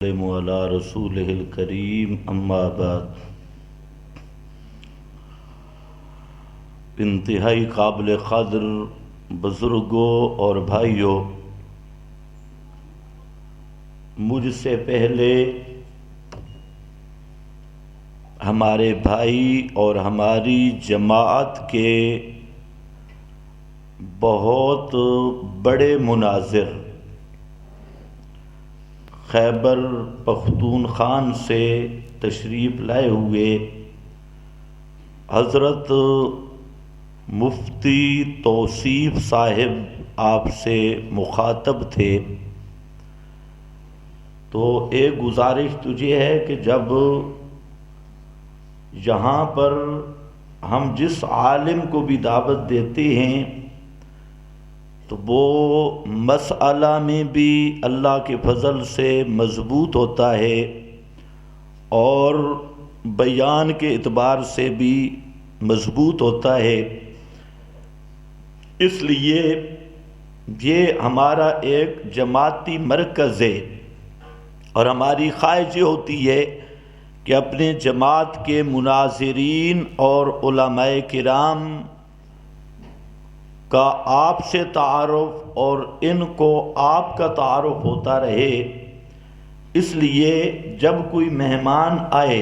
علی رسولہ الکریم اما بعد۔ انتہائی قابل قدر بزرگوں اور بھائیوں، مجھ سے پہلے ہمارے بھائی اور ہماری جماعت کے بہت بڑے مناظر خیبر پختونخوا سے تشریف لائے ہوئے حضرت مفتی توصیف صاحب آپ سے مخاطب تھے، تو ایک گزارش تجھے ہے کہ جب یہاں پر ہم جس عالم کو بھی دعوت دیتے ہیں تو وہ مسئلہ میں بھی اللہ کے فضل سے مضبوط ہوتا ہے اور بیان کے اعتبار سے بھی مضبوط ہوتا ہے۔ اس لیے یہ ہمارا ایک جماعتی مرکز ہے اور ہماری خواہش یہ ہوتی ہے کہ اپنے جماعت کے مناظرین اور علماء کرام کا آپ سے تعارف اور ان کو آپ کا تعارف ہوتا رہے۔ اس لیے جب کوئی مہمان آئے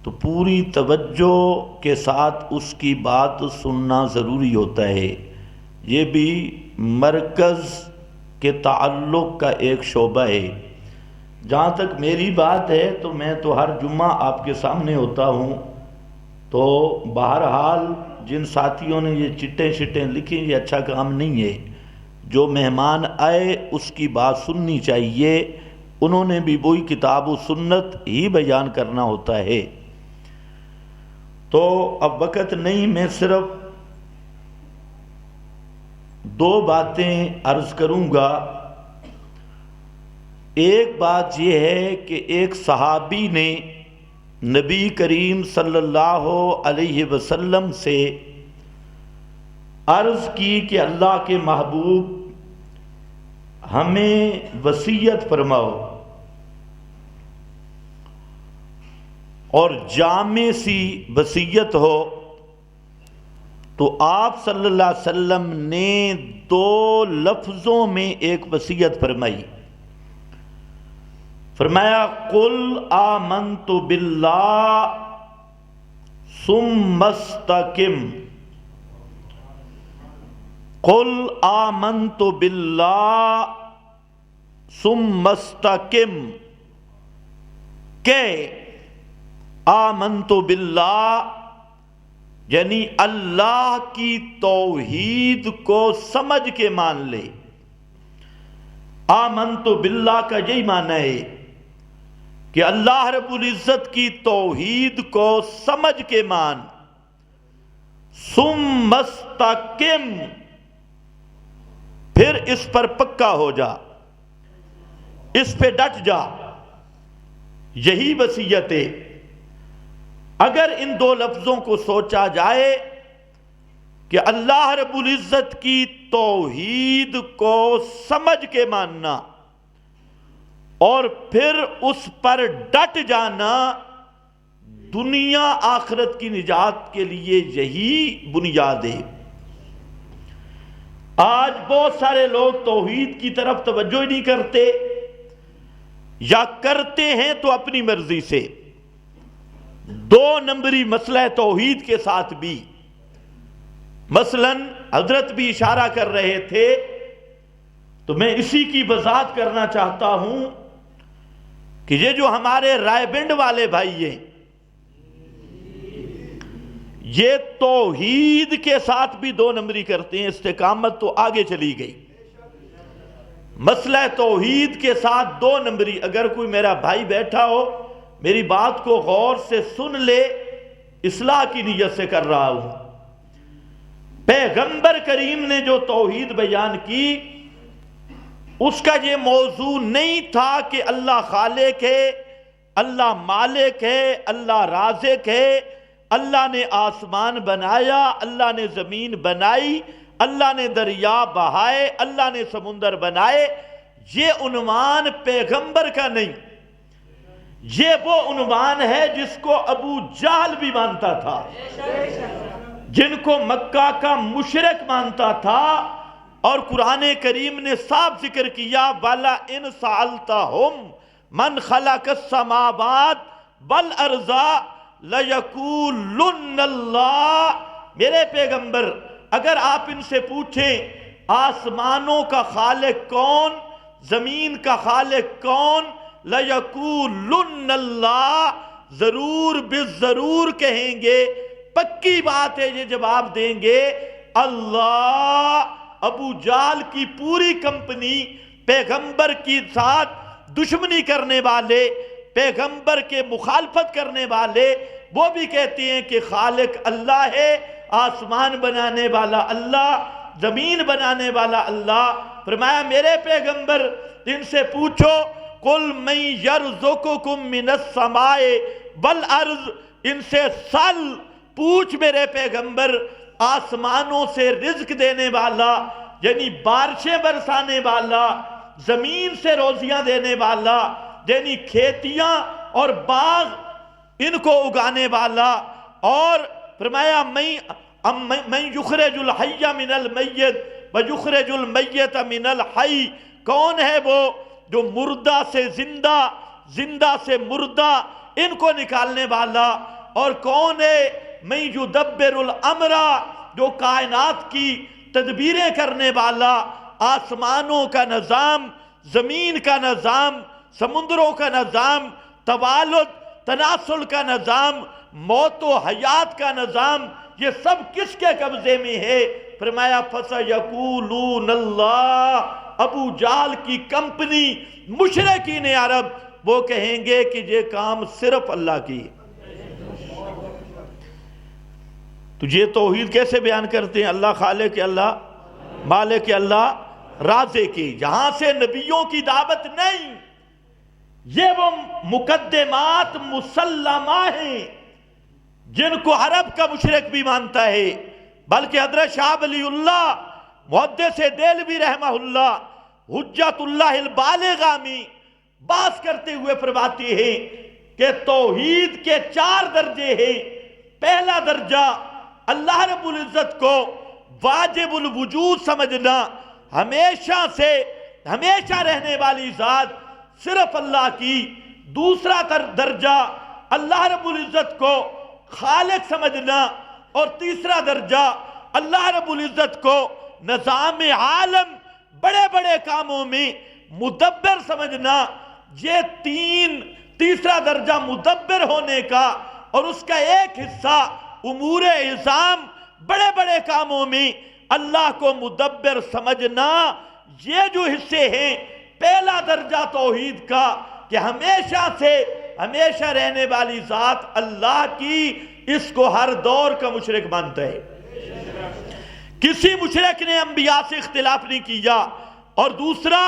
تو پوری توجہ کے ساتھ اس کی بات سننا ضروری ہوتا ہے۔ یہ بھی مرکز کے تعلق کا ایک شعبہ ہے۔ جہاں تک میری بات ہے تو میں تو ہر جمعہ آپ کے سامنے ہوتا ہوں، تو بہرحال جن ساتھیوں نے یہ چٹیں لکھی یہ اچھا کام نہیں ہے۔ جو مہمان آئے اس کی بات سننی چاہیے، انہوں نے بھی وہی کتاب و سنت ہی بیان کرنا ہوتا ہے۔ تو اب وقت نہیں، میں صرف دو باتیں عرض کروں گا۔ ایک بات یہ ہے کہ ایک صحابی نے نبی کریم صلی اللہ علیہ وسلم سے عرض کی کہ اللہ کے محبوب ہمیں وصیت فرماؤ، اور جامع سی وصیت ہو۔ تو آپ صلی اللہ علیہ وسلم نے دو لفظوں میں ایک وصیت فرمائی، فرمایا قل آمنت باللہ ثم استقم، قل آمنت باللہ ثم استقم، کہ آمنت باللہ یعنی اللہ کی توحید کو سمجھ کے مان لے۔ آمنت باللہ کا یہی معنی ہے کہ اللہ رب العزت کی توحید کو سمجھ کے مان، ثم استقم پھر اس پر پکا ہو جا، اس پہ ڈٹ جا۔ یہی وصیت ہے۔ اگر ان دو لفظوں کو سوچا جائے کہ اللہ رب العزت کی توحید کو سمجھ کے ماننا اور پھر اس پر ڈٹ جانا، دنیا آخرت کی نجات کے لیے یہی بنیاد ہے۔ آج بہت سارے لوگ توحید کی طرف توجہ ہی نہیں کرتے، یا کرتے ہیں تو اپنی مرضی سے۔ دو نمبری مسئلہ توحید کے ساتھ بھی مثلا حضرت بھی اشارہ کر رہے تھے، تو میں اسی کی وضاحت کرنا چاہتا ہوں کہ یہ جو ہمارے رائے بنڈ والے بھائی ہیں، یہ توحید کے ساتھ بھی دو نمبری کرتے ہیں۔ استقامت تو آگے چلی گئی، مسئلہ توحید کے ساتھ دو نمبری۔ اگر کوئی میرا بھائی بیٹھا ہو، میری بات کو غور سے سن لے، اصلاح کی نیت سے کر رہا ہوں۔ پیغمبر کریم نے جو توحید بیان کی، اس کا یہ موضوع نہیں تھا کہ اللہ خالق ہے، اللہ مالک ہے، اللہ رازق ہے، اللہ نے آسمان بنایا، اللہ نے زمین بنائی، اللہ نے دریا بہائے، اللہ نے سمندر بنائے۔ یہ عنوان پیغمبر کا نہیں، یہ وہ عنوان ہے جس کو ابو جہل بھی مانتا تھا، جن کو مکہ کا مشرک مانتا تھا، اور قرآن کریم نے صاف ذکر کیا وَلَا إِن سَأَلْتَهُمْ مَنْ خَلَقَ السَّمَاوَاتِ وَالْأَرْضَ لَيَقُولُنَّ اللَّهُ، میرے پیغمبر اگر آپ ان سے پوچھیں آسمانوں کا خالق کون، زمین کا خالق کون، لَيَقُولُنَّ اللَّهُ، ضرور بالضرور کہیں گے، پکی بات ہے یہ جواب دیں گے اللہ۔ ابو جہل کی پوری کمپنی پیغمبر کی ساتھ دشمنی کرنے والے، پیغمبر کے مخالفت کرنے والے، وہ بھی کہتے ہیں کہ خالق اللہ ہے، آسمان بنانے والا اللہ، زمین بنانے والا اللہ۔ فرمایا میرے پیغمبر ان سے پوچھو قُلْ مَن يَرْزُقُكُم مِّنَ السَّمَاءِ وَالْأَرْضِ، ان سے سل پوچھ میرے پیغمبر آسمانوں سے رزق دینے والا، یعنی بارشیں برسانے والا، زمین سے روزیاں دینے والا، یعنی کھیتیاں اور باغ ان کو اگانے والا، اور فرمایا من یخرج الحی من المیت ویخرج المیت من الحی، کون ہے وہ جو مردہ سے زندہ، زندہ سے مردہ ان کو نکالنے والا، اور کون ہے من یدبر الامر، جو کائنات کی تدبیریں کرنے والا، آسمانوں کا نظام، زمین کا نظام، سمندروں کا نظام، توالد تناسل کا نظام، موت و حیات کا نظام، یہ سب کس کے قبضے میں ہے؟ فرمایا فَسَيَقُولُونَ اللَّهُ، ابو جہل کی کمپنی مشرکین عرب وہ کہیں گے کہ یہ کام صرف اللہ کی ہے۔ تو یہ توحید کیسے بیان کرتے ہیں؟ اللہ خالق، اللہ مالک، اللہ رازق، جہاں سے نبیوں کی دعوت نہیں، یہ وہ مقدمات مسلمہ ہیں جن کو عرب کا مشرک بھی مانتا ہے، بلکہ حضرت شاہ ولی اللہ محدث دہلوی رحمہ اللہ حجت اللہ البالغہ میں بات کرتے ہوئے فرماتے ہیں کہ توحید کے 4 درجے ہیں۔ پہلا درجہ اللہ رب العزت کو واجب الوجود سمجھنا، ہمیشہ سے ہمیشہ رہنے والی ذات صرف اللہ کی۔ دوسرا درجہ اللہ رب العزت کو خالق سمجھنا، اور تیسرا درجہ اللہ رب العزت کو نظام عالم، بڑے بڑے کاموں میں مدبر سمجھنا۔ یہ تیسرا درجہ مدبر ہونے کا، اور اس کا ایک حصہ امور عظام، بڑے بڑے کاموں میں اللہ کو مدبر سمجھنا، یہ جو حصے ہیں پہلا درجہ توحید کا کہ ہمیشہ سے ہمیشہ رہنے والی ذات اللہ کی، اس کو ہر دور کا مشرک مانتا ہے۔ کسی مشرک نے انبیاء سے اختلاف نہیں کیا، اور دوسرا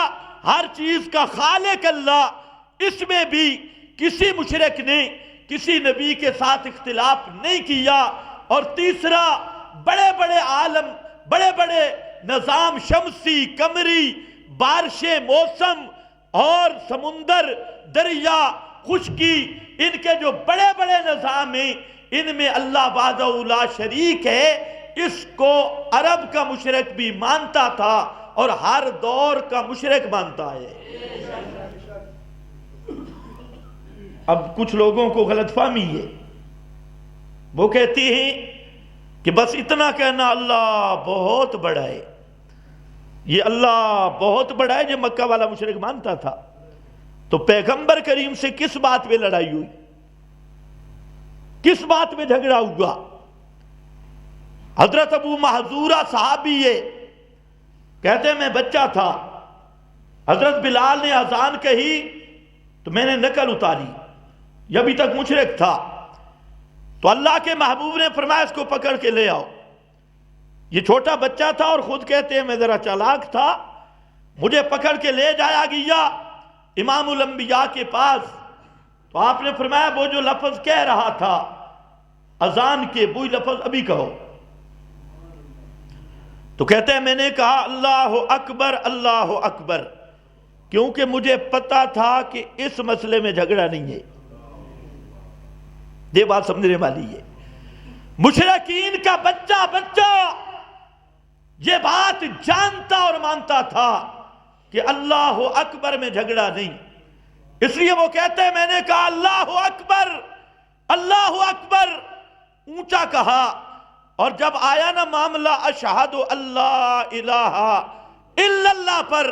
ہر چیز کا خالق اللہ، اس میں بھی کسی مشرک نے کسی نبی کے ساتھ اختلاف نہیں کیا، اور تیسرا بڑے بڑے عالم، بڑے بڑے نظام شمسی، قمری، بارشیں، موسم اور سمندر، دریا، خشکی، ان کے جو بڑے بڑے نظام ہیں ان میں اللہ وحدہ لا شریک ہے، اس کو عرب کا مشرک بھی مانتا تھا اور ہر دور کا مشرک مانتا ہے۔ اب کچھ لوگوں کو غلط فہمی ہے، وہ کہتے ہیں کہ بس اتنا کہنا اللہ بہت بڑا ہے، یہ اللہ بہت بڑا ہے، جو مکہ والا مشرک مانتا تھا۔ تو پیغمبر کریم سے کس بات پہ لڑائی ہوئی، کس بات پہ جھگڑا ہوا؟ حضرت ابو محذورہ صحابی ہے، کہتے ہیں میں بچہ تھا، حضرت بلال نے اذان کہی تو میں نے نقل اتاری، یہ ابھی تک مشرک تھا، تو اللہ کے محبوب نے فرمایا اس کو پکڑ کے لے آؤ۔ یہ چھوٹا بچہ تھا اور خود کہتے ہیں میں ذرا چالاک تھا، مجھے پکڑ کے لے جایا گیا امام الانبیاء کے پاس، تو آپ نے فرمایا وہ جو لفظ کہہ رہا تھا اذان کے، وہی لفظ ابھی کہو۔ تو کہتے ہیں میں نے کہا اللہ اکبر اللہ اکبر، کیونکہ مجھے پتا تھا کہ اس مسئلے میں جھگڑا نہیں ہے. یہ بات سمجھنے والی ہے. مشرکین کا بچہ یہ بات جانتا اور مانتا تھا کہ اللہ اکبر میں جھگڑا نہیں. اس لیے وہ کہتے ہیں میں نے کہا اللہ اکبر، اللہ اکبر اونچا کہا، اور جب آیا نا معاملہ اشہد اللہ الہ الا اللہ پر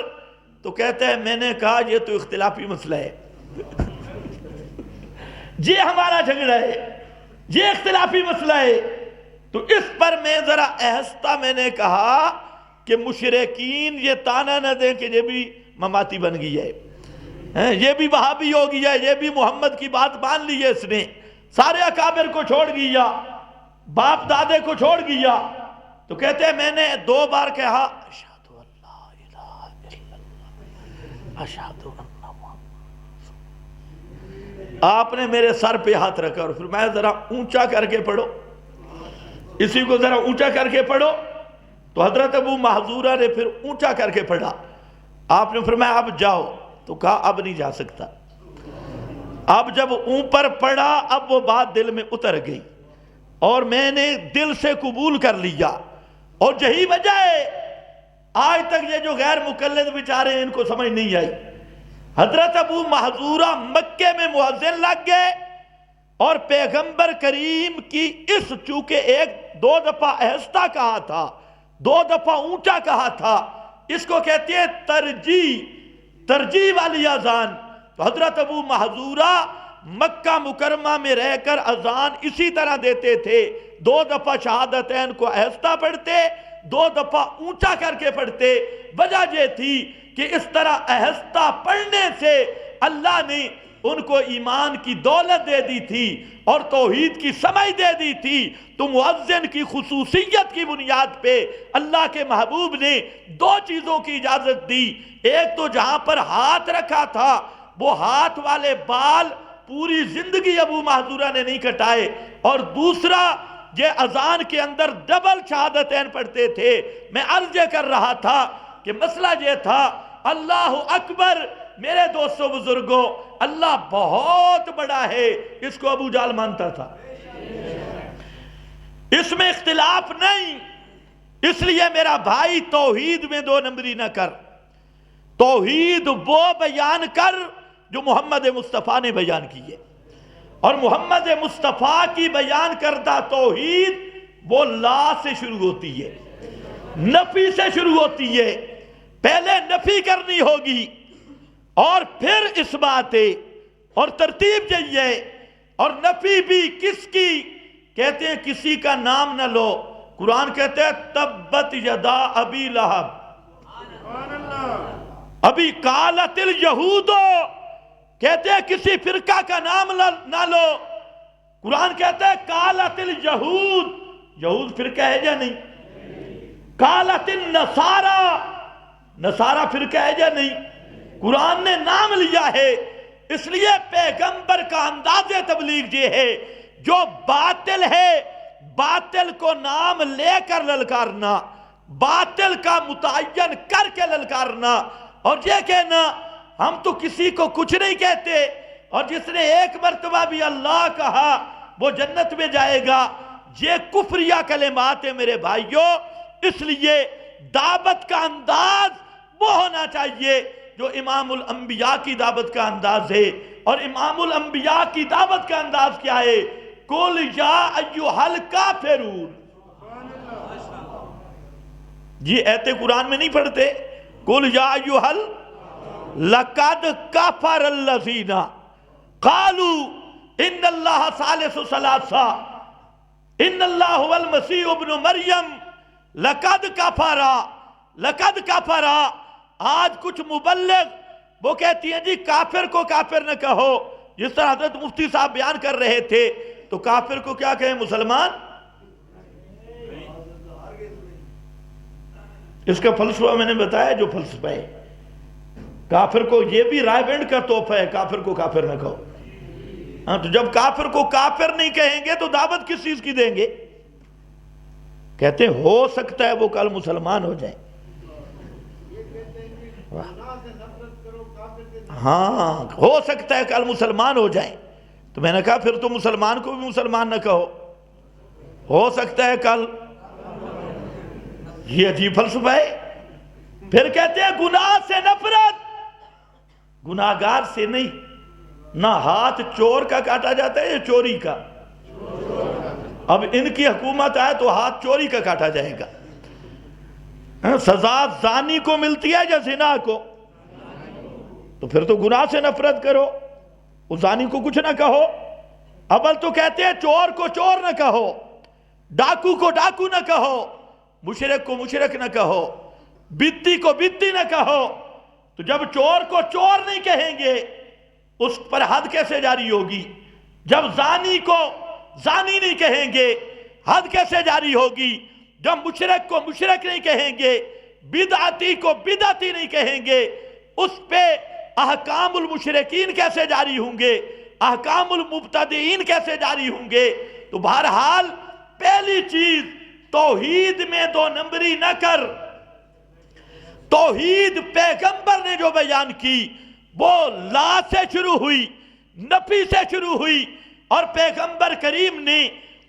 تو کہتے ہیں میں نے کہا یہ تو اختلافی مسئلہ ہے، یہ ہمارا جھگڑا ہے، یہ اختلافی مسئلہ ہے. تو اس پر میں ذرا آہستہ میں نے کہا کہ مشرکین یہ تانا نہ دیں کہ یہ بھی مماتی بن گئی ہے، یہ بھی وہابی ہو گیا ہے، یہ بھی محمد کی بات مان لی ہے، اس نے سارے اکابر کو چھوڑ گیا، باپ دادے کو چھوڑ گیا. تو کہتے ہیں میں نے 2 بار کہا اشہد اللہ الہ الا اللہ اشہد ان محمد. آپ نے میرے سر پہ ہاتھ رکھا اور پھر میں ذرا اونچا کر کے پڑھو، اسی کو ذرا اونچا کر کے پڑھو. تو حضرت ابو محذورہ نے پھر اونچا کر کے پڑھا. آپ نے فرمایا اب جاؤ، تو کہا اب نہیں جا سکتا. اب جب اوپر پڑھا اب وہ بات دل میں اتر گئی اور میں نے دل سے قبول کر لیا. اور یہی وجہ ہے آج تک یہ جو غیر مقلد بیچارے ہیں ان کو سمجھ نہیں آئی. حضرت ابو محذورہ مکے میں مؤذن لگ گئے اور پیغمبر کریم کی اس چونکہ 1-2 دفعہ آہستہ کہا تھا، 2 دفعہ اونچا کہا تھا، اس کو کہتے ہیں ترجیح والی اذان. تو حضرت ابو محذورہ مکہ مکرمہ میں رہ کر اذان اسی طرح دیتے تھے، 2 دفعہ شہادتین کو آہستہ پڑھتے، 2 دفعہ اونچا کر کے پڑھتے. وجہ یہ تھی کہ اس طرح آہستہ پڑھنے سے اللہ نے ان کو ایمان کی دولت دے دی تھی اور توحید کی سمجھ دے دی تھی. تو مؤذن کی خصوصیت کی بنیاد پہ اللہ کے محبوب نے 2 چیزوں کی اجازت دی. ایک تو جہاں پر ہاتھ رکھا تھا وہ ہاتھ والے بال پوری زندگی ابو محذورہ نے نہیں کٹائے، اور دوسرا یہ اذان کے اندر ڈبل شہادتین پڑھتے تھے. میں عرض یہ کر رہا تھا کہ مسئلہ یہ تھا اللہ اکبر. میرے دوستو بزرگوں، اللہ بہت بڑا ہے، اس کو ابو جہل مانتا تھا، اس میں اختلاف نہیں. اس لیے میرا بھائی توحید میں 2 نمبری نہ کر، توحید وہ بیان کر جو محمد مصطفیٰ نے بیان کی ہے. اور محمد مصطفیٰ کی بیان کردہ توحید وہ لا سے شروع ہوتی ہے، نفی سے شروع ہوتی ہے. پہلے نفی کرنی ہوگی اور پھر اس بات ہے، اور ترتیب یہی ہے. اور نفی بھی کس کی؟ کہتے ہیں کسی کا نام نہ لو. قرآن کہتے ہیں تبت یدا ابی لہب، ابھی قالت الیہود، کہتے ہیں کسی فرقہ کا نام نہ لو. قرآن کہتا ہے قالت الیہود، یہود فرقہ ہے یا نہیں؟ قالت النصارى، نصارہ فرقہ ہے یا نہیں؟ قرآن نے نام لیا ہے. اس لیے پیغمبر کا انداز تبلیغ یہ ہے جو باطل ہے باطل کو نام لے کر للکارنا، باطل کا متعین کر کے للکارنا، اور یہ کہنا ہم تو کسی کو کچھ نہیں کہتے، اور جس نے 1 مرتبہ بھی اللہ کہا وہ جنت میں جائے گا. یہ کفریہ کلمات ہیں میرے بھائیوں. اس لیے دعوت کا انداز وہ ہونا چاہیے جو امام الانبیاء کی دعوت کا انداز ہے. اور امام الانبیاء کی دعوت کا انداز کیا ہے؟ قُلْ يَا أَيُّهَا الْكَافِرُونَ. یہ ایت قرآن میں نہیں پڑھتے؟ قُلْ يَا أَيُّهَا لَقَدْ كَفَرَ الَّذِينَ قَالُوا إِنَّ اللَّهَ ثَالِثُ ثَلَاثَةٍ إِنَّ اللَّهَ هُوَ الْمَسِيحُ ابْنُ مَرْيَمَ لَقَدْ كَفَرَ. آج کچھ مبلغ وہ کہتی ہیں جی کافر کو کافر نہ کہو، جس طرح حضرت مفتی صاحب بیان کر رہے تھے. تو کافر کو کیا کہیں؟ مسلمان. اس کا فلسفہ میں نے بتایا جو فلسفہ ہے. کافر کو یہ بھی رائے بینڈ کا تحفہ ہے، کافر کو کافر نہ کہو. ہاں تو جب کافر کو کافر نہیں کہیں گے تو دعوت کس چیز کی دیں گے؟ کہتے ہیں ہو سکتا ہے وہ کل مسلمان ہو جائیں. ہاں ہو سکتا ہے کل مسلمان ہو جائیں. تو میں نے کہا پھر تو مسلمان کو بھی مسلمان نہ کہو, ہو سکتا ہے کل. یہ عجیب فلسفہ ہے. پھر کہتے ہیں گناہ سے نفرت, گناہگار سے نہیں. نہ ہاتھ چور کا کاٹا جاتا ہے یا چوری کا؟ اب ان کی حکومت آئے تو ہاتھ چوری کا کاٹا جائے گا. سزا زانی کو ملتی ہے یا زنا کو؟ تو پھر تو گناہ سے نفرت کرو, اس زانی کو کچھ نہ کہو. اول تو کہتے ہیں چور کو چور نہ کہو, ڈاکو کو ڈاکو نہ کہو, مشرک کو مشرک نہ کہو, بدی کو بدی نہ کہو. تو جب چور کو چور نہیں کہیں گے اس پر حد کیسے جاری ہوگی؟ جب زانی کو زانی نہیں کہیں گے حد کیسے جاری ہوگی؟ جب مشرک کو مشرک نہیں کہیں گے, بدعتی کو بدعتی نہیں کہیں گے, اس پہ احکام المشرکین کیسے جاری ہوں گے؟ احکام المبتدئین کیسے جاری ہوں گے؟ تو بہرحال پہلی چیز توحید میں دو نمبری نہ کر. توحید پیغمبر نے جو بیان کی وہ لا سے شروع ہوئی, نفی سے شروع ہوئی, اور پیغمبر کریم نے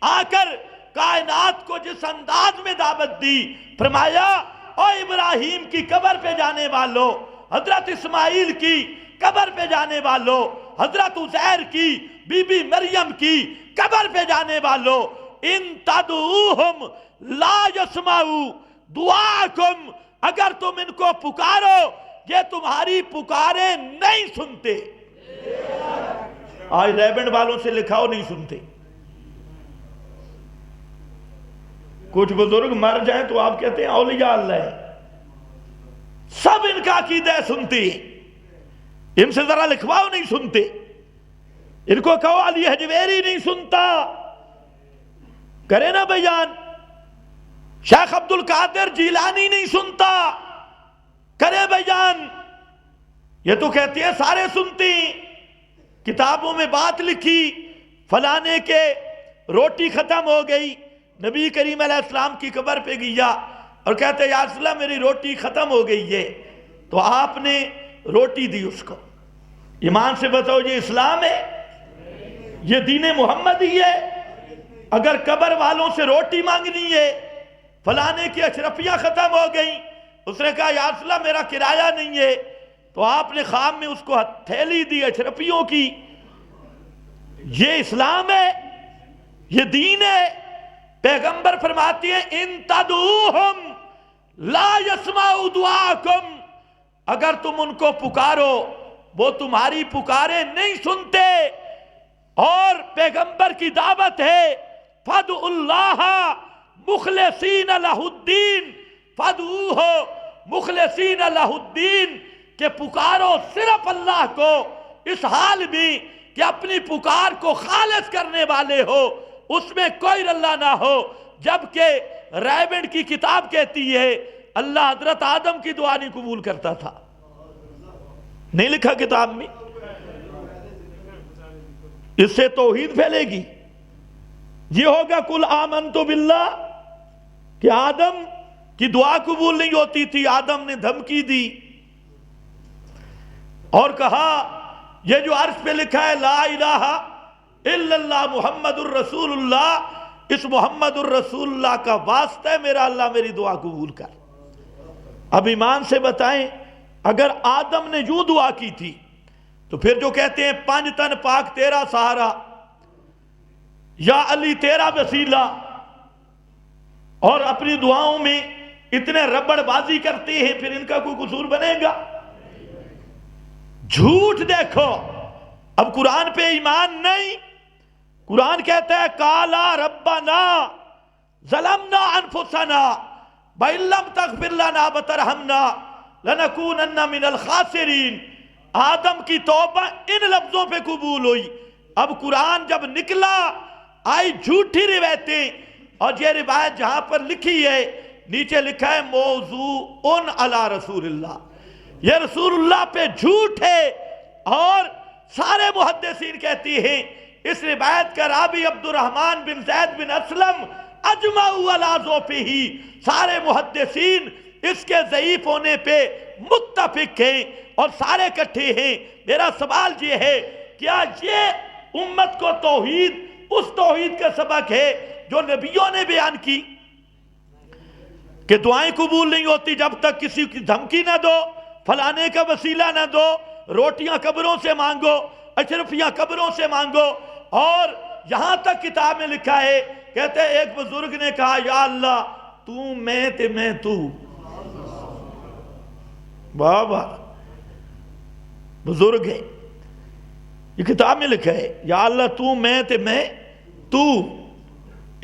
آ کر کائنات کو جس انداز میں دعوت دی, فرمایا او ابراہیم کی قبر پہ جانے والو, حضرت اسماعیل کی قبر پہ جانے والو, حضرت عزیر کی, بی بی مریم کی قبر پہ جانے والو, ان تدعوہم لا یسمعوا دعاکم, اگر تم ان کو پکارو یہ تمہاری پکارے نہیں سنتے. آج ریبنڈ والوں سے لکھاؤ نہیں سنتے. کچھ بزرگ مر جائیں تو آپ کہتے ہیں اولیاء اللہ ہے. سب ان کا عقیدہ سنتے ہیں, ان سے ذرا لکھواؤ نہیں سنتے. ان کو کہو علی حجویری نہیں سنتا, کرے نا بیان. شیخ عبد القادر جیلانی نہیں سنتا, کرے بیان. یہ تو کہتے ہیں سارے سنتے ہیں. کتابوں میں بات لکھی فلانے کے روٹی ختم ہو گئی, نبی کریم علیہ السلام کی قبر پہ گیا اور کہتے ہیں یا رسول اللہ میری روٹی ختم ہو گئی ہے, تو آپ نے روٹی دی اس کو. ایمان سے بتاؤ یہ اسلام ہے؟ یہ دین محمد ہی ہے؟ اگر قبر والوں سے روٹی مانگنی ہے, فلانے کی اشرفیاں ختم ہو گئیں, اس نے کہا یا رسول اللہ میرا کرایہ نہیں ہے, تو آپ نے خام میں اس کو تھیلی دی اشرفیوں کی. یہ اسلام ہے؟ یہ دین ہے؟ پیغمبر فرماتی ہیں ان تدعوہم لا یسمعوا دعاکم, اگر تم ان کو پکارو وہ تمہاری پکارے نہیں سنتے. اور پیغمبر کی دعوت ہے فادعوا اللہ مخلصین لہ الدین, فادعوہ مخلصین لہ الدین, کہ پکارو صرف اللہ کو اس حال میں کہ اپنی پکار کو خالص کرنے والے ہو, اس میں کوئی اللہ نہ ہو. جبکہ ریبنڈ کی کتاب کہتی ہے اللہ حضرت آدم کی دعا نہیں قبول کرتا تھا. نہیں لکھا کتاب میں؟ اس سے توحید پھیلے گی. یہ ہوگا کل آمنت باللہ, کہ آدم کی دعا قبول نہیں ہوتی تھی, آدم نے دھمکی دی اور کہا یہ جو عرش پہ لکھا ہے لا الہ الا اللہ محمد الرسول اللہ, اس محمد الرسول اللہ کا واسطہ ہے میرا اللہ میری دعا قبول کر. اب ایمان سے بتائیں اگر آدم نے یوں دعا کی تھی تو پھر جو کہتے ہیں پانچ تن پاک تیرا سہارا, یا علی تیرا وسیلہ, اور اپنی دعاؤں میں اتنے ربڑ بازی کرتے ہیں, پھر ان کا کوئی قصور بنے گا؟ جھوٹ دیکھو. اب قرآن پہ ایمان نہیں. قرآن کہتا ہے قالا ربنا ظلمنا انفسنا وَإِن لَّمْ تَغْفِرْ لَنَا وَتَرْحَمْنَا لَنَكُونَنَّ مِنَ الْخَاسِرِينَ. آدم کی توبہ ان لفظوں پہ قبول ہوئی. اب قرآن جب نکلا آئی جھوٹی روایتیں, اور یہ روایت جہاں پر لکھی ہے نیچے لکھا ہے موضوع علی رسول اللہ, یہ رسول اللہ پہ جھوٹ ہے. اور سارے محدثین کہتی ہیں اس روایت کا راوی عبد الرحمن بن زید بن اسلم اجمعوا علی ضعفہ, سارے محدثین اس کے ضعیف ہونے پہ متفق ہیں. اور سارے اکٹھے ہیں. میرا سوال یہ ہے کیا یہ امت کو توحید اس توحید کا سبق ہے جو نبیوں نے بیان کی کہ دعائیں قبول نہیں ہوتی جب تک کسی کی دھمکی نہ دو, فلانے کا وسیلہ نہ دو, روٹیاں قبروں سے مانگو, اشرفیاں قبروں سے مانگو. اور یہاں تک کتاب میں لکھا ہے, کہتے ہیں ایک بزرگ نے کہا یا اللہ تو میں تے میں تو. بابا بزرگ ہے, یہ کتاب میں لکھا ہے یا اللہ تو میں تے میں تو.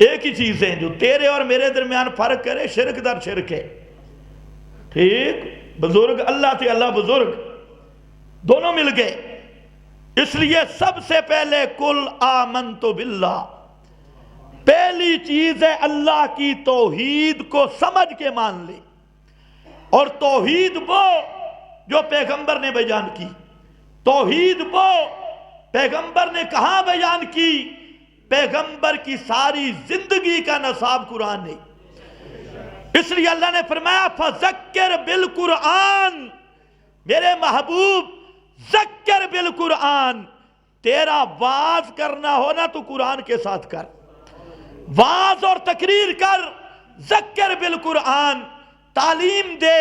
ایک ہی چیز ہے جو تیرے اور میرے درمیان فرق کرے, شرک در شرک ہے. ٹھیک, بزرگ اللہ تے اللہ بزرگ دونوں مل گئے. اس لیے سب سے پہلے کل آمنت باللہ, پہلی چیز ہے اللہ کی توحید کو سمجھ کے مان لے. اور توحید وہ جو پیغمبر نے بیان کی, توحید وہ پیغمبر نے کہاں بیان کی, پیغمبر کی ساری زندگی کا نصاب قرآن ہے. اس لیے اللہ نے فرمایا فذکر بالقرآن, میرے محبوب ذکر بالقرآن, تیرا واز کرنا ہونا تو قرآن کے ساتھ کر, واز اور تقریر کر. ذکر بالقرآن, تعلیم دے.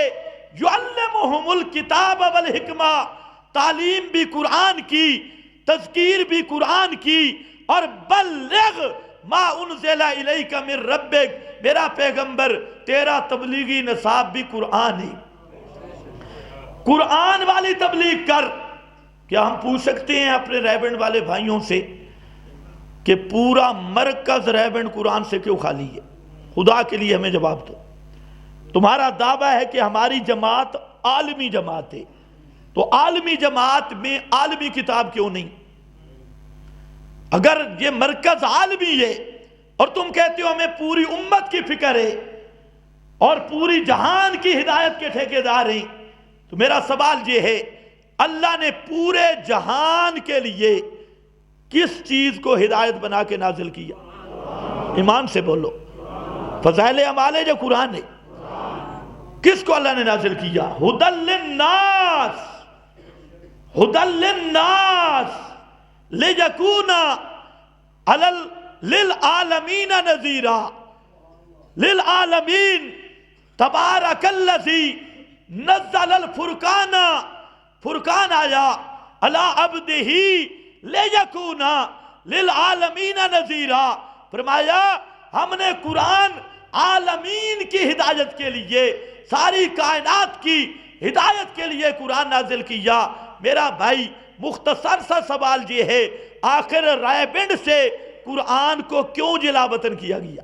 یعلمہم الکتاب والحکمہ, تعلیم بھی قرآن کی, تذکیر بھی قرآن کی. اور بلغ ما انزل الیک من ربک, میرا پیغمبر تیرا تبلیغی نصاب بھی قرآن ہے. قرآن والی تبلیغ کر. کیا ہم پوچھ سکتے ہیں اپنے ریبنڈ والے بھائیوں سے کہ پورا مرکز ریبنڈ قرآن سے کیوں خالی ہے؟ خدا کے لیے ہمیں جواب دو. تمہارا دعویٰ ہے کہ ہماری جماعت عالمی جماعت ہے, تو عالمی جماعت میں عالمی کتاب کیوں نہیں؟ اگر یہ مرکز عالمی ہے اور تم کہتے ہو ہمیں پوری امت کی فکر ہے اور پوری جہان کی ہدایت کے ٹھیکیدار ہیں, تو میرا سوال یہ ہے اللہ نے پورے جہان کے لیے کس چیز کو ہدایت بنا کے نازل کیا؟ ایمان سے بولو. فضائل اعمال ہے جو قرآن ہے. کس کو اللہ نے نازل کیا؟ ہدی للناس, ہدی للناس لیکون للعالمین نذیرا, للعالمین. تبارک الذی نزل الفرقان, فرقان آیا علی عبدہ لیکون للعالمین نذیرا. فرمایا ہم نے قرآن عالمین کی ہدایت کے لیے, ساری کائنات کی ہدایت کے لیے قرآن نازل کیا. میرا بھائی مختصر سا سوال یہ ہے, آخر رائے بنڈ سے قرآن کو کیوں جلا وطن کیا گیا؟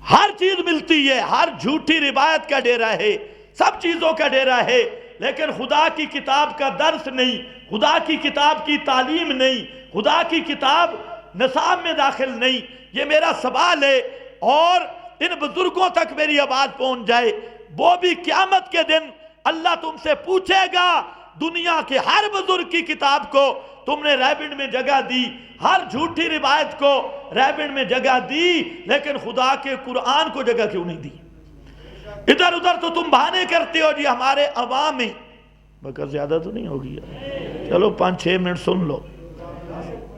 ہر چیز ملتی ہے, ہر جھوٹی روایت کا ڈیرا ہے, سب چیزوں کا ڈیرا ہے, لیکن خدا کی کتاب کا درس نہیں, خدا کی کتاب کی تعلیم نہیں, خدا کی کتاب نصاب میں داخل نہیں. یہ میرا سوال ہے اور ان بزرگوں تک میری آواز پہنچ جائے. وہ بھی قیامت کے دن اللہ تم سے پوچھے گا, دنیا کے ہر بزرگ کی کتاب کو تم نے ریبنڈ میں جگہ دی, ہر جھوٹی روایت کو ریبنڈ میں جگہ دی, لیکن خدا کے قرآن کو جگہ کیوں نہیں دی؟ ادھر ادھر تو تم بہانے کرتے ہو جی ہمارے عوام میں. بکر زیادہ تو نہیں ہوگی, چلو 5-6 منٹ سن لو.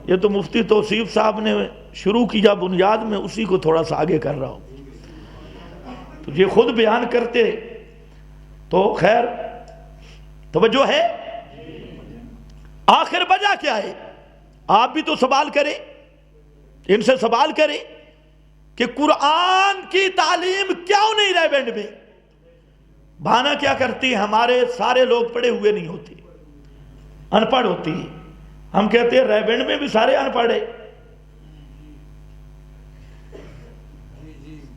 یہ تو مفتی توصیف صاحب نے شروع کیا بنیاد میں, اسی کو تھوڑا سا آگے کر رہا ہوں. تو یہ خود بیان کرتے تو خیر توجہ ہے. آخر وجہ کیا ہے؟ آپ بھی تو سوال کریں, ان سے سوال کریں کہ قرآن کی تعلیم کیوں نہیں ریبنڈ میں؟ بہانہ کیا کرتی ہیں, ہمارے سارے لوگ پڑھے ہوئے نہیں ہوتے, ان پڑھ ہوتی ہیں. ہم کہتے ہیں ریبنڈ میں بھی سارے ان پڑھ ہیں,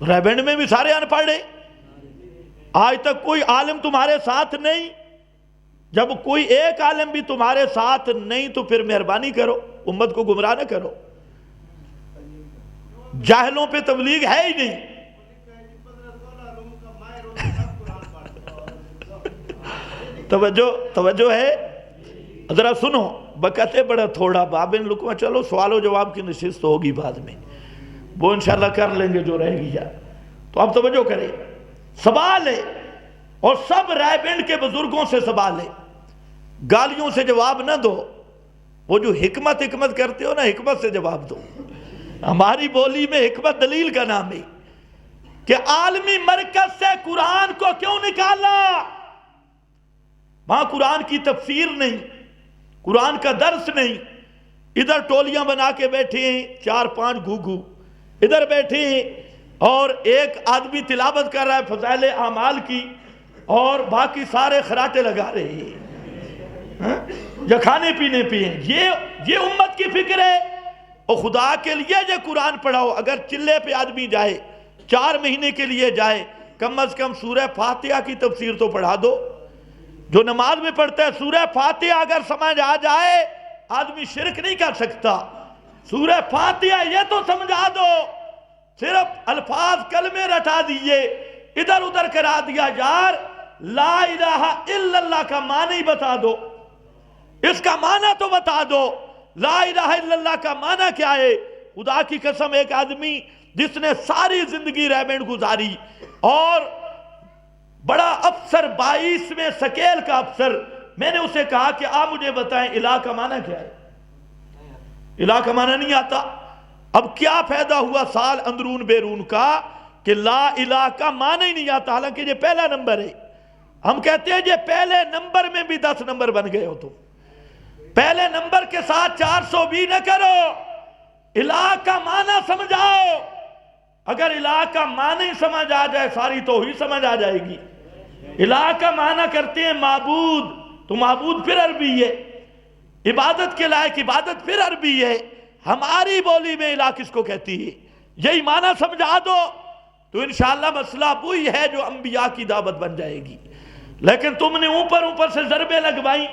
ریبنڈ میں بھی سارے ان پڑھ ہیں. آج تک کوئی عالم تمہارے ساتھ نہیں. جب کوئی ایک عالم بھی تمہارے ساتھ نہیں تو پھر مہربانی کرو, امت کو گمراہ نہ کرو. جاہلوں پہ تبلیغ ہے ہی نہیں. توجہ ہے, ذرا سنو. بکتے بڑا تھوڑا بابن لکما, چلو سوال و جواب کی نشست ہوگی بعد میں, وہ انشاءاللہ کر لیں گے جو رہے گی. یا تو اب توجہ کریں, سوال ہے اور سب رائے بینڈ کے بزرگوں سے سوال ہے. گالیوں سے جواب نہ دو، وہ جو حکمت کرتے ہو نا، حکمت سے جواب دو۔ ہماری بولی میں حکمت دلیل کا نام ہے کہ عالمی مرکز سے قرآن کو کیوں نکالا؟ وہاں قرآن کی تفسیر نہیں، قرآن کا درس نہیں، ادھر ٹولیاں بنا کے بیٹھے ہیں، 4-5 گھوگھو ادھر بیٹھے ہیں، اور ایک آدمی تلاوت کر رہا ہے فضائل اعمال کی، اور باقی سارے خراٹے لگا رہے ہیں یا کھانے پینے پہ ہیں۔ یہ امت کی فکر ہے۔ اور خدا کے لیے یہ قرآن پڑھاؤ، اگر چلے پہ آدمی جائے 4 مہینے کے لیے جائے، کم از کم سورہ فاتحہ کی تفسیر تو پڑھا دو۔ جو نماز میں پڑھتا ہے سورہ فاتحہ اگر سمجھ آ جائے، آدمی شرک نہیں کر سکتا۔ سورہ فاتحہ یہ تو سمجھا دو، صرف الفاظ کلمے رٹا دیے، ادھر ادھر کرا دیا۔ یار لا الہ الا اللہ کا معنی بتا دو، اس کا معنی تو بتا دو۔ لا الہ الا اللہ کا معنی کیا ہے؟ خدا کی قسم، ایک آدمی جس نے ساری زندگی ریمنڈ گزاری اور بڑا افسر، 22ویں سکیل کا افسر، میں نے اسے کہا کہ آپ مجھے بتائیں الہ کا معنی کیا ہے؟ الہ کا معنی نہیں آتا۔ اب کیا فائدہ ہوا سال اندرون بیرون کا کہ لا الہ کا معنی ہی نہیں آتا، حالانکہ یہ پہلا نمبر ہے۔ ہم کہتے ہیں یہ پہلے نمبر میں بھی 10 نمبر بن گئے ہو، تم پہلے نمبر کے ساتھ 420 نہ کرو، الہ کا معنی سمجھاؤ۔ اگر الہ کا معنی سمجھ آ جائے ساری توحید سمجھ آ جائے گی۔ الہ کا معنی کرتے ہیں معبود، تو معبود پھر عربی ہے، عبادت کے لائق عبادت پھر عربی ہے۔ ہماری بولی میں الہ کس کو کہتی ہے؟ یہی معنی سمجھا دو تو انشاءاللہ مسئلہ وہی ہے جو انبیاء کی دعوت بن جائے گی۔ لیکن تم نے اوپر سے ضربیں لگوائیں،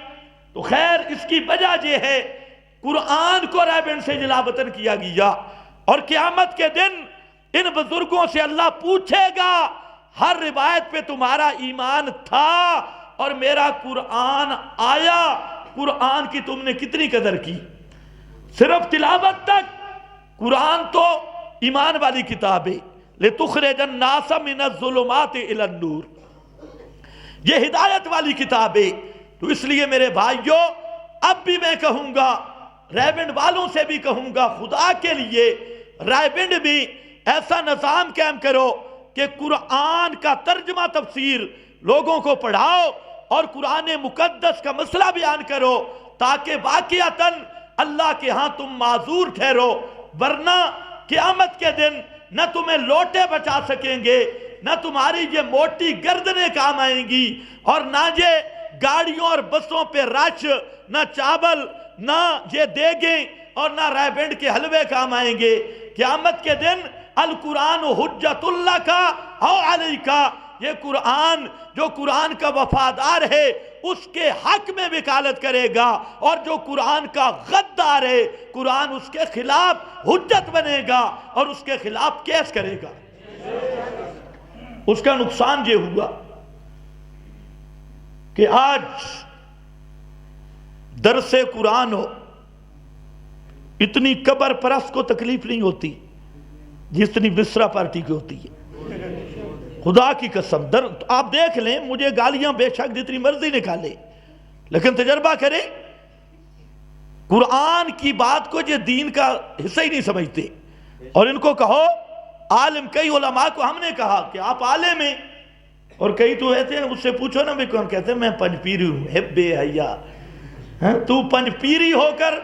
تو خیر اس کی وجہ یہ ہے قرآن کو ریبن سے جلا وطن کیا گیا، اور قیامت کے دن ان بزرگوں سے اللہ پوچھے گا ہر روایت پہ تمہارا ایمان تھا اور میرا قرآن آیا، قرآن کی تم نے کتنی قدر کی؟ صرف تلاوت تک؟ قرآن تو ایمان والی کتاب ہے، لِتُخْرِجَ النَّاسَ مِنَ الظُّلُمَاتِ إِلَى النُّورِ، یہ ہدایت والی کتاب ہے۔ تو اس لیے میرے بھائیوں، اب بھی میں کہوں گا، رائبنڈ والوں سے بھی کہوں گا، خدا کے لیے رائبنڈ بھی ایسا نظام قائم کرو کہ قرآن کا ترجمہ تفسیر لوگوں کو پڑھاؤ اور قرآن مقدس کا مسئلہ بیان کرو، تاکہ واقعتاً اللہ کے ہاں تم معذور ٹھہرو۔ ورنہ قیامت کے دن نہ تمہیں لوٹے بچا سکیں گے، نہ تمہاری یہ موٹی گردنیں کام آئیں گی، اور نہ یہ گاڑیوں اور بسوں پہ رش، نہ چاول، نہ یہ دیگیں، اور نہ ریبنڈ کے حلوے کام آئیں گے۔ قیامت کے دن القرآن حجت اللہ کا او علیکا، یہ قرآن جو قرآن کا وفادار ہے اس کے حق میں وکالت کرے گا، اور جو قرآن کا غدار ہے قرآن اس کے خلاف حجت بنے گا اور اس کے خلاف کیس کرے گا۔ اس کا نقصان یہ ہوا کہ آج درس قرآن ہو، اتنی قبر پرست کو تکلیف نہیں ہوتی جتنی بسرا پارٹی کی ہوتی ہے۔ خدا کی قسم، آپ دیکھ لیں، مجھے گالیاں بے شک جتنی مرضی نکالے، لیکن تجربہ کریں، قرآن کی بات کو یہ دین کا حصہ ہی نہیں سمجھتے۔ اور ان کو کہو عالم، کئی علماء کو ہم نے کہا کہ آپ عالم ہیں، اور کئی تو ایسے ہیں، اس سے پوچھو نا بھی کون، کہتے ہیں میں پنج پیری ہوں، حب حیا، تو پنج پیری ہو کر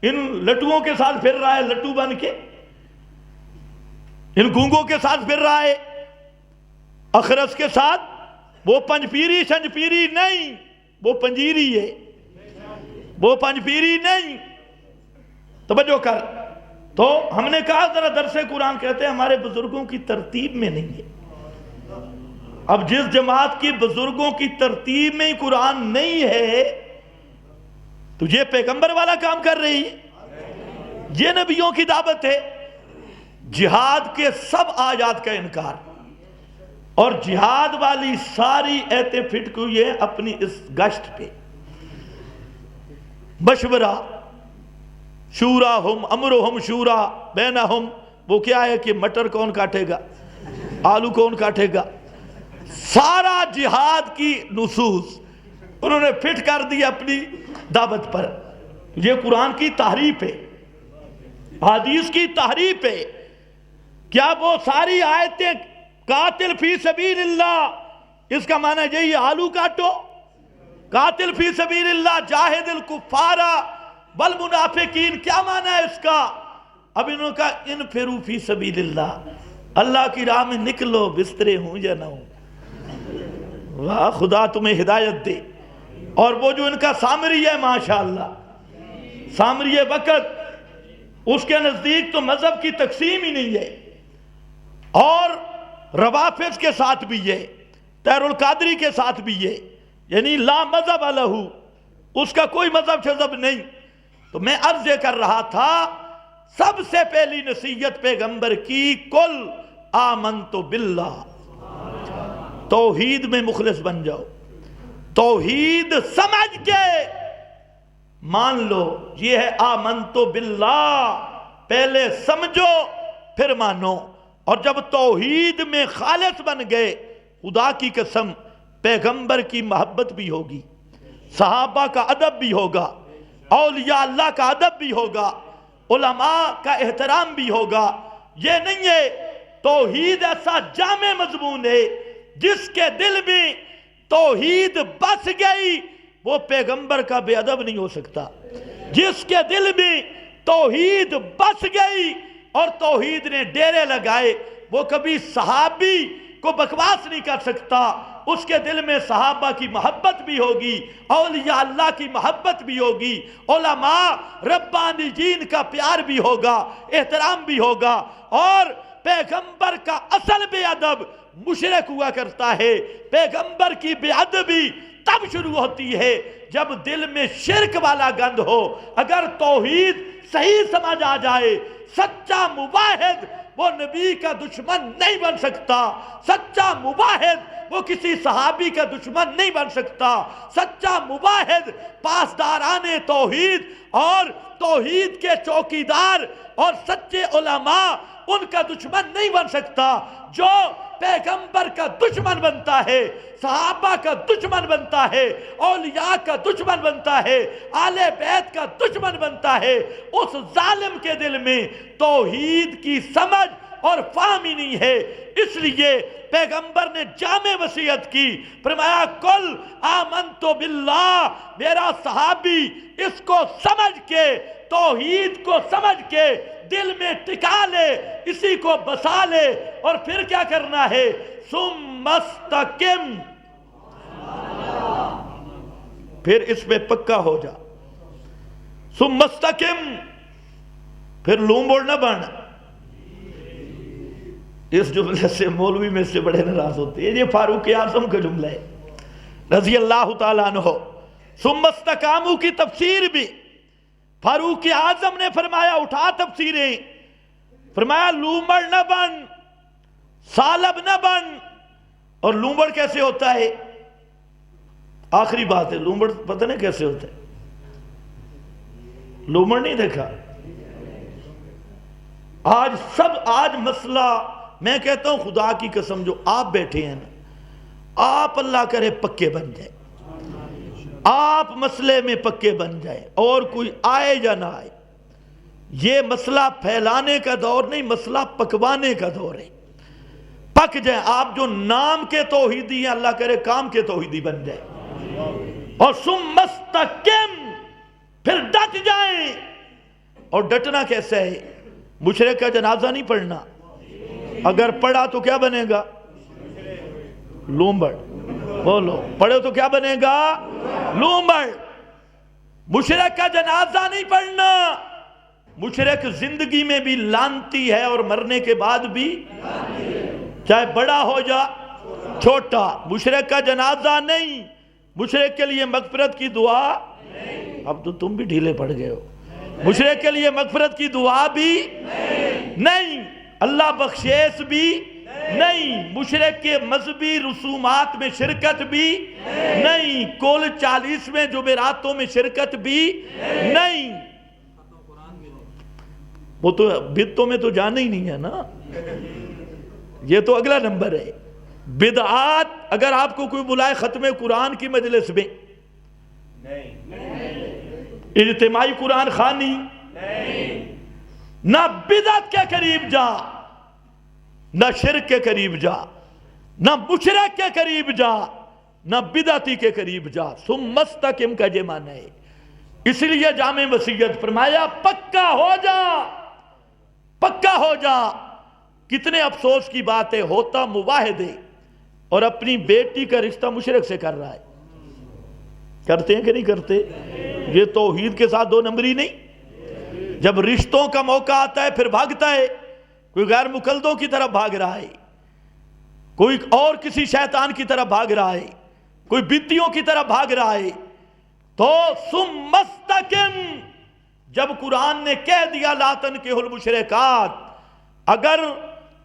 ان لٹوؤں کے ساتھ پھر رہا ہے، لٹو بن کے ان گونگوں کے ساتھ پھر رہا ہے، اخرس کے ساتھ۔ وہ پنج پیری شنج پیری نہیں، وہ پنجیری ہے، وہ پنج پیری نہیں۔ توجہ کر۔ تو ہم نے کہا ذرا درس قرآن، کہتے ہیں ہمارے بزرگوں کی ترتیب میں نہیں ہے۔ اب جس جماعت کی بزرگوں کی ترتیب میں ہی قرآن نہیں ہے تو یہ پیغمبر والا کام کر رہی ہے، یہ نبیوں کی دعوت ہے۔ جہاد کے سب آیات کا انکار، اور جہاد والی ساری ایتیں فٹ ہوئی ہیں اپنی اس گشت پہ۔ مشورہ، شورا امرہم شورا بینہم، وہ کیا ہے کہ مٹر کون کاٹے گا، آلو کون کاٹے گا، سارا جہاد کی نصوص انہوں نے فٹ کر دی اپنی دعوت پر. یہ قرآن کی تحریف ہے، حدیث کی تحریف ہے. کیا وہ ساری آیتیں قاتل فی سبیل اللہ، اس کا معنی یہی ہے آلو کاٹو؟ قاتل فی سبیل اللہ جاہد الکفار والمنافقین، کیا معنی ہے اس کا؟ اب انہوں نے کہا انفروا فی سبیل اللہ، اللہ کی راہ میں نکلو، بسترے ہوں یا نہ ہوں. واہ، خدا تمہیں ہدایت دے. اور وہ جو ان کا سامری ہے ماشاءاللہ، سامری وقت، اس کے نزدیک تو مذہب کی تقسیم ہی نہیں ہے، اور روافض کے ساتھ بھی ہے، طاہر القادری کے ساتھ بھی ہے، یعنی لا مذہب لہ، اس کا کوئی مذہب شذب نہیں. تو میں عرض یہ کر رہا تھا، سب سے پہلی نصیحت پیغمبر کی کل آمنت باللہ، توحید میں مخلص بن جاؤ. توحید سمجھ کے مان لو، یہ ہے آمنت باللہ، پہلے سمجھو پھر مانو. اور جب توحید میں خالص بن گئے، خدا کی قسم پیغمبر کی محبت بھی ہوگی، صحابہ کا ادب بھی ہوگا، اولیاء اللہ کا ادب بھی ہوگا، علماء کا احترام بھی ہوگا. یہ نہیں ہے، توحید ایسا جامع مضمون ہے جس کے دل میں توحید بس گئی وہ پیغمبر کا بے ادب نہیں ہو سکتا. جس کے دل میں توحید بس گئی اور توحید نے ڈیرے لگائے وہ کبھی صحابی کو بکواس نہیں کر سکتا. اس کے دل میں صحابہ کی محبت بھی ہوگی، اولیاء اللہ کی محبت بھی ہوگی، علماء ربانیین کا پیار بھی ہوگا، احترام بھی ہوگا. اور پیغمبر کا اصل بے ادب مشرک ہوا کرتا ہے. پیغمبر کی بے ادبی تب شروع ہوتی ہے جب دل میں شرک والا گند ہو. اگر توحید صحیح سمجھ آ جائے، سچا موحد وہ نبی کا دشمن نہیں بن سکتا. سچا موحد وہ کسی صحابی کا دشمن نہیں بن سکتا. سچا موحد پاسداران توحید اور توحید کے چوکیدار اور سچے علماء ان کا دشمن نہیں بن سکتا. جو پیغمبر کا دشمن بنتا ہے، صحابہ کا دشمن بنتا ہے، اولیاء کا دشمن بنتا ہے، آل بیت کا دشمن بنتا ہے، اس ظالم کے دل میں توحید کی سمجھ اور فہم ہی نہیں ہے. اس لیے پیغمبر نے جامع وصیت کی، فرمایا کل آمنت باللہ، میرا صحابی اس کو سمجھ کے، توحید کو سمجھ کے دل میں ٹکا لے، اسی کو بسا لے. اور پھر کیا کرنا ہے؟ ثم استقم، پھر اس میں پکا ہو جا. ثم استقم، پھر لومبڑ نہ بن. اس جملے سے مولوی میں سے بڑے ناراض ہوتے ہیں. یہ فاروق اعظم کا جملہ ہے رضی اللہ تعالیٰ عنہ. ثم استقاموا کی تفسیر بھی فاروق اعظم نے فرمایا، اٹھا تفسیریں، فرمایا لومڑ نہ بن، سالب نہ بن. اور لومڑ کیسے ہوتا ہے؟ آخری بات ہے، لومڑ پتہ نہیں کیسے ہوتا ہے. لومڑ نہیں دیکھا؟ آج مسئلہ، میں کہتا ہوں خدا کی قسم جو آپ بیٹھے ہیں نا، آپ اللہ کرے پکے بن جائے، آپ مسئلے میں پکے بن جائے، اور کوئی آئے یا نہ آئے. یہ مسئلہ پھیلانے کا دور نہیں، مسئلہ پکوانے کا دور ہے. پک جائیں. آپ جو نام کے توحیدی ہیں، اللہ کرے کام کے توحیدی بن جائے. اور ثم مستقم، پھر ڈٹ جائیں. اور ڈٹنا کیسے ہے؟ مشرک کا جنازہ نہیں پڑھنا، اگر پڑھا تو کیا بنے گا؟ لومبڑ. بولو، پڑھو تو کیا بنے گا؟ لومبڑ. مشرک کا جنازہ نہیں پڑھنا. مشرک زندگی میں بھی لانتی ہے اور مرنے کے بعد بھی، چاہے بڑا ہو جا چھوٹا. مشرک کا جنازہ نہیں، مشرک کے لیے مغفرت کی دعا. اب تو تم بھی ڈھیلے پڑ گئے ہو. مشرک کے لیے مغفرت کی دعا بھی نہیں، اللہ بخشیش بھی نہیں، مشرک کے مذہبی رسومات میں شرکت بھی نہیں، کل 40ویں جمعراتوں میں شرکت بھی نہیں. وہ تو بدعتوں میں تو جانا ہی نہیں ہے نا. یہ تو اگلا نمبر ہے. بدعات، اگر آپ کو کوئی بلائے ختم قرآن کی مجلس میں اجتماعی قرآن خوانی، نہ بدعت کے قریب جا، نہ شرک کے قریب جا، نہ مشرک کے قریب جا، نہ بدعتی کے قریب جا۔ ثم مستقم کا یہ معنی ہے۔ اس لیے جامع وصیت فرمایا پکا ہو جا، پکا ہو جا۔ کتنے افسوس کی بات ہے، ہوتا مواحد ہے اور اپنی بیٹی کا رشتہ مشرک سے کر رہا ہے۔ کرتے ہیں کہ نہیں کرتے؟ یہ توحید کے ساتھ دو نمبری نہیں؟ جب رشتوں کا موقع آتا ہے پھر بھاگتا ہے، کوئی غیر مقلدوں کی طرف بھاگ رہا ہے، کوئی اور کسی شیطان کی طرف بھاگ رہا ہے، کوئی بدعتیوں کی طرف بھاگ رہا ہے۔ تو ثم مستقم، جب قرآن نے کہہ دیا لا تنکحوا المشرکات، اگر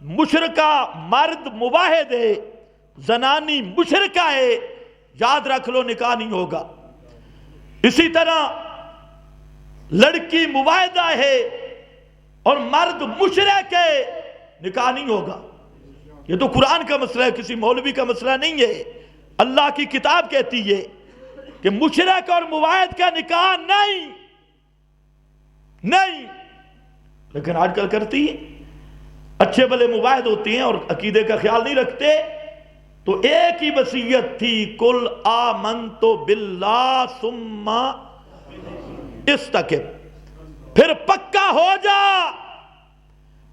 مشرکہ مرد مواحد ہے، زنانی مشرکہ ہے، یاد رکھ لو نکاح نہیں ہوگا۔ اسی طرح لڑکی مواحدہ ہے اور مرد مشرک ہے، نکاح نہیں ہوگا۔ یہ تو قرآن کا مسئلہ ہے، کسی مولوی کا مسئلہ نہیں ہے۔ اللہ کی کتاب کہتی ہے کہ مشرک اور مواحد کا نکاح نہیں، لیکن آج کل کرتی ہے۔ اچھے بھلے مواحد ہوتے ہیں اور عقیدے کا خیال نہیں رکھتے، تو ایک ہی وصیت تھی، قل آمنت باللہ ثم استقم، پھر پکا ہو جا۔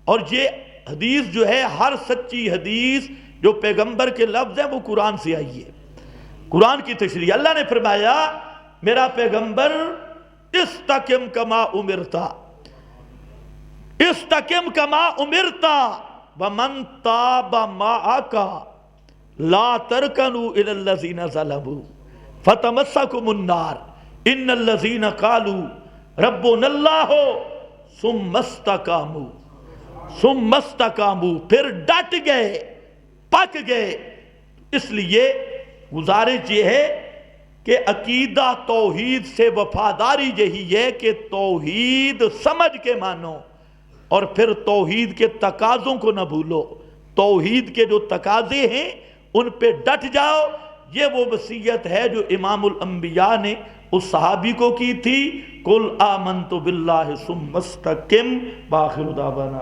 اور یہ حدیث جو ہے، ہر سچی حدیث جو پیغمبر کے لفظ ہیں وہ قرآن سے آئی ہے، قرآن کی تشریح۔ اللہ نے فرمایا میرا پیغمبر استقم کما امرتا، استقم کما امرتا ومن تاب معک لا ترکنوا الی الذین ظلموا فتمسکم النار ان الذین قالوا ربنا اللہ ثم استقاموا، پھر ڈٹ گئے، پک گئے۔ اس لیے گزارش یہ ہے کہ عقیدہ توحید سے وفاداری یہی ہے کہ توحید سمجھ کے مانو اور پھر توحید کے تقاضوں کو نہ بھولو، توحید کے جو تقاضے ہیں ان پہ ڈٹ جاؤ۔ یہ وہ وصیت ہے جو امام الانبیاء نے اس صحابی کو کی تھی، قل آمنت باللہ ثم استقم، بآخر دعوانا۔